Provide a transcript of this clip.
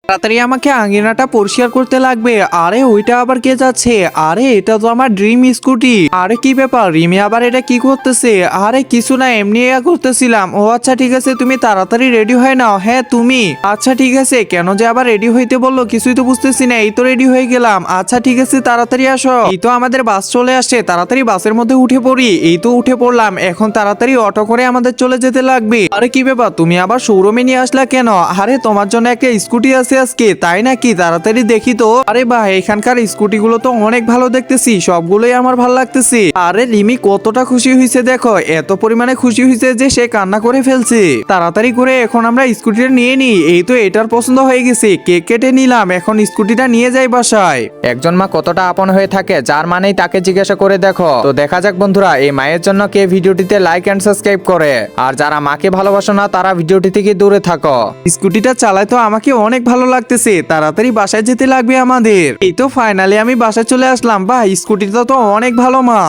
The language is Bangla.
তাড়াতাড়ি আমাকে আঙ্গিনাটা পরিষ্কার করতে লাগবে। আরে ওইটা আবার কে যাচ্ছে? আরে এটা তো আমার ড্রিম স্কুটি। আরে কি ব্যাপার, রিমি আবার এটা কি করতেছে? আরে কিছু না, এমনি করতেছিলাম। ও আচ্ছা ঠিক আছে, তুমি তাড়াতাড়ি রেডি হয়ে নাও। হ্যাঁ তুমি, আচ্ছা ঠিক আছে। কেন যে আবার রেডি হইতে বললো কিছুই তো বুঝতেছি না। এই তো রেডি হয়ে গেলাম। আচ্ছা ঠিক আছে, তাড়াতাড়ি আসো। এই তো আমাদের বাস চলে আসছে, তাড়াতাড়ি বাসের মধ্যে উঠে পড়ি। এই তো উঠে পড়লাম, এখন তাড়াতাড়ি অটো করে আমাদের চলে যেতে লাগবে। আরে কি ব্যাপার, তুমি আবার শোরুমে নিয়ে আসলা কেন? আরে তোমার জন্য একটা স্কুটি আছে আজকে, তাই নাকি? তাড়াতাড়ি দেখি তো। আরে বাহ, এখানকার স্কুটি গুলো তো অনেক ভালো দেখতেছি, সবগুলোই আমার ভালো লাগতেছে। আরে রিমি কতটা খুশি হয়েছে দেখো, এত পরিমাণে খুশি হয়েছে যে সে কান্না করে ফেলছে। তাড়াতাড়ি করে এখন আমরা স্কুটিটা নিয়ে নিই। এই তো এটার পছন্দ হয়ে গেছে, কেক কেটে নিলাম, এখন স্কুটিটা নিয়ে যাই বাসায়। একজন মা কতটা আপন হয়ে থাকে, যার মানেই তাকে জিজ্ঞাসা করে দেখো। তো দেখা যাক বন্ধুরা, এই মায়ের জন্য কে ভিডিওটিতে লাইক এন্ড সাবস্ক্রাইব করে। আর যারা মাকে ভালোবাসো না তারা ভিডিওটি থেকে দূরে থাকো। স্কুটিটা চালায় তো আমাকে অনেক ভালো লাগতেছে, তাড়াতাড়ি বাসায় যেতে লাগবে আমাদের। এই তো ফাইনালি আমি বাসায় চলে আসলাম। বাহ, স্কুটিটা তো অনেক ভালো মা।